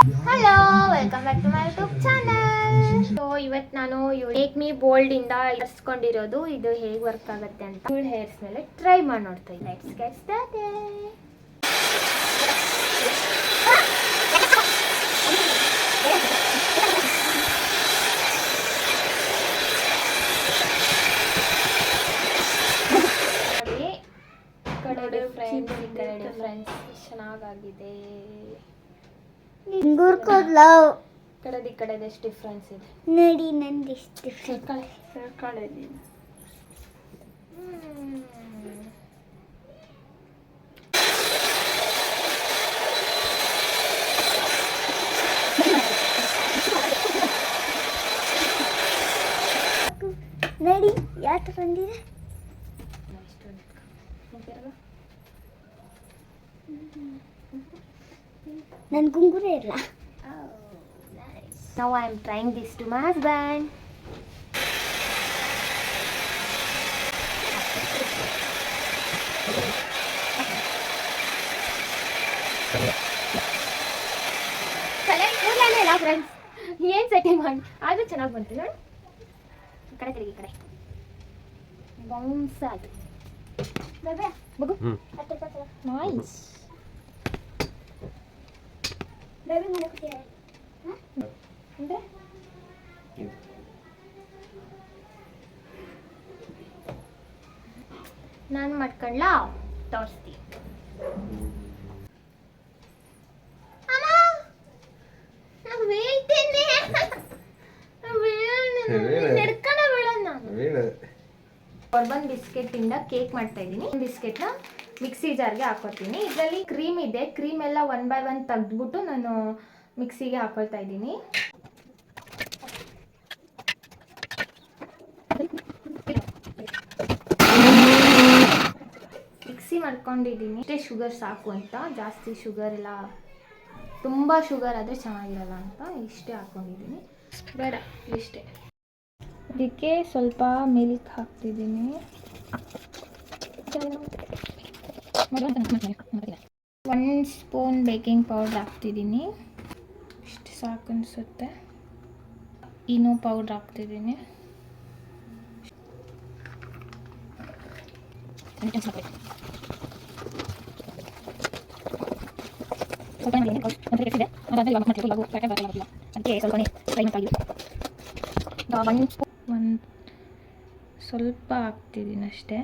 Hello, welcome back to my YouTube channel. So ಇವತ್ತು ನಾನು make me bold ಇಂದ ಇರಿಸ್ಕೊಂಡಿರೋದು ಇದು ಹೇಗೆ ವರ್ಕ್ ಆಗುತ್ತೆ ಅಂತ ಫುಲ್ ಹೇರ್ಸ್ ಮೇಲೆ ಟ್ರೈ ಮಾಡಿ ನೋಡ್ತಾ ಇದ್ದೀನಿ. Let's get started. ಡಿಫ್ರೆನ್ಸ್ ಚೆನ್ನಾಗಾಗಿದೆ. ಕಡೆದು ಈ ಕಡೆದು ಎಷ್ಟು ಡಿಫ್ರೆನ್ಸ್ ಇದೆ ನೋಡಿ. ನಂದು ಎಷ್ಟು ಡಿಫ್ರೆನ್ಸ್ ನೋಡಿ ಯಾವ ಥರ ಬಂದಿದೆ. ನನ್ನ ಗುಂಗುರ ಇಲ್ಲ. Now I am trying this to my husband. Friends ಏನು ಸೆಟ್ಟಿಂಗ್ ಮಾಡಿ ಆದರೂ ಚೆನ್ನಾಗಿ ಬಂತು ನೋಡಿ. ಈ ಕಡೆ ತಿರುಗಿ, ಈ ಕಡೆ ಬೌನ್ಸ್ ಆಗಿ ಮಗು ನೈಸ್. ನಾನು ಮಾಡ್ಕೊಂಡ್ಲಾ ತೋರಿಸ್ತೀನಿ. ಬಾರ್ಬನ್ ಬಿಸ್ಕೆಟ್ ಇಂದ ಕೇಕ್ ಮಾಡ್ತಾ ಇದ್ದೀನಿ. ಬಿಸ್ಕೆಟ್ನ ಮಿಕ್ಸಿ ಜಾರ್ಗೆ ಹಾಕೋತೀನಿ. ಇದರಲ್ಲಿ ಕ್ರೀಮ್ ಇದೆ. ಕ್ರೀಮ್ ಎಲ್ಲ 1 by 1 ತೆಗೆದ್ಬಿಟ್ಟು ನಾನು ಮಿಕ್ಸಿಗೆ ಹಾಕೊಳ್ತಾ ಇದ್ದೀನಿ. ಮಿಕ್ಸಿ ಮಾಡ್ಕೊಂಡಿದ್ದೀನಿ. ಇಷ್ಟೇ ಶುಗರ್ ಸಾಕು ಅಂತ, ಜಾಸ್ತಿ ಶುಗರ್ ಎಲ್ಲ ತುಂಬ ಶುಗರ್ ಆದರೆ ಚೆನ್ನಾಗಿರಲ್ಲ ಅಂತ ಇಷ್ಟೇ ಹಾಕ್ಕೊಂಡಿದ್ದೀನಿ. ಬೇಡ ಇಷ್ಟೇ. ಅದಕ್ಕೆ ಸ್ವಲ್ಪ ಮಿಲ್ಕ್ ಹಾಕ್ತಿದ್ದೀನಿ. 1 ಸ್ಪೂನ್ ಬೇಕಿಂಗ್ ಪೌಡರ್ ಹಾಕ್ತಿದ್ದೀನಿ. ಇಷ್ಟು ಸಾಕು ಅನಿಸುತ್ತೆ. ಇನೋ ಪೌಡ್ರ್ ಹಾಕ್ತಿದ್ದೀನಿ. ಸ್ವಲ್ಪ ಹಾಕ್ತಿದ್ದೀನಿ ಅಷ್ಟೇ.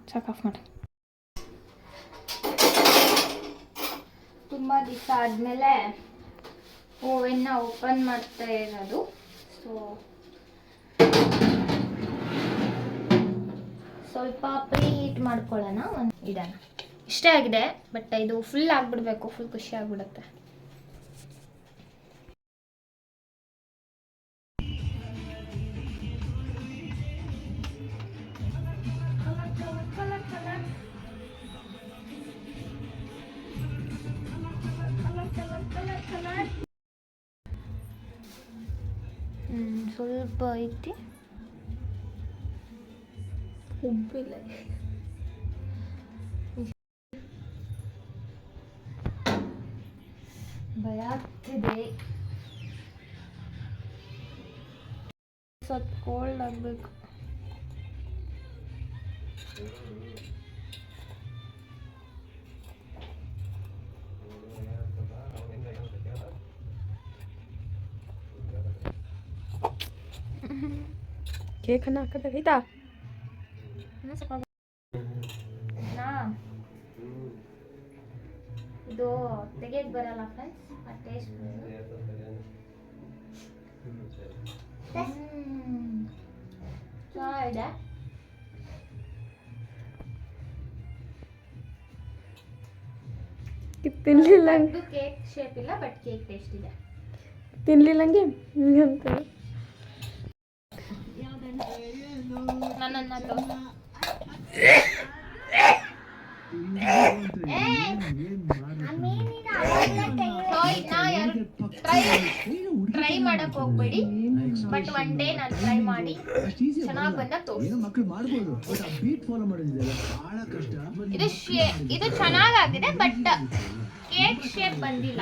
ಸಾಕು, ಆಫ್ ಮಾಡಿ. ತುಂಬ ದಿವಸ ಆದಮೇಲೆ ಓವೆನ್ನ ಓಪನ್ ಮಾಡ್ತಾ ಇರೋದು. ಸೊ ಸ್ವಲ್ಪ ಪ್ರೀ ಹೀಟ್ ಮಾಡ್ಕೊಳ್ಳೋಣ. ಇದಾನ ಇಷ್ಟೇ ಆಗಿದೆ, ಬಟ್ ಇದು ಫುಲ್ ಆಗಿಬಿಡ್ಬೇಕು. ಫುಲ್ ಖುಷಿ ಆಗಿಬಿಡುತ್ತೆ. ಸ್ವಲ್ಪ ಐತಿ, ಉಬ್ಬಿಲ್ಲ. ಭಯ ಆಗ್ತಿದೆ. ಸ್ವಲ್ಪ ಕೋಲ್ಡ್ ಆಗಬೇಕು. ಕೇಕ್ ಅನ್ನ ಹಾಕಬೇಕಾಯ್ತಾ? ಇದು ತೆಗೆಯಕ್ಕೆ ಬರಲ್ಲ ಫ್ರೆಂಡ್ಸ್. ಆ ಟೇಸ್ಟ್ ಚೆನ್ನಾಗಿದೆ. ತಿನ್ಲಿಲ್ಲ. ಕೇಕ್ ಶೇಪ್ ಇಲ್ಲ, ಬಟ್ ಕೇಕ್ ಟೇಸ್ಟ್ ಇದೆ. ತಿನ್ಲಿಲ್ಲಂಗೆ ಅಂತ ನನ್ನನ್ನು ಟ್ರೈ ಮಾಡಕ್ ಹೋಗ್ಬೇಡಿ, ಬಟ್ ಒನ್ ಡೇ ನಾನು ಟ್ರೈ ಮಾಡಿ ಚೆನ್ನಾಗಿ ಬಂದಾಗ ತೋರಿಸಿ. ಇದು ಚೆನ್ನಾಗಾಗಿದೆ, ಬಟ್ ಕೇಕ್ ಶೇಪ್ ಬಂದಿಲ್ಲ.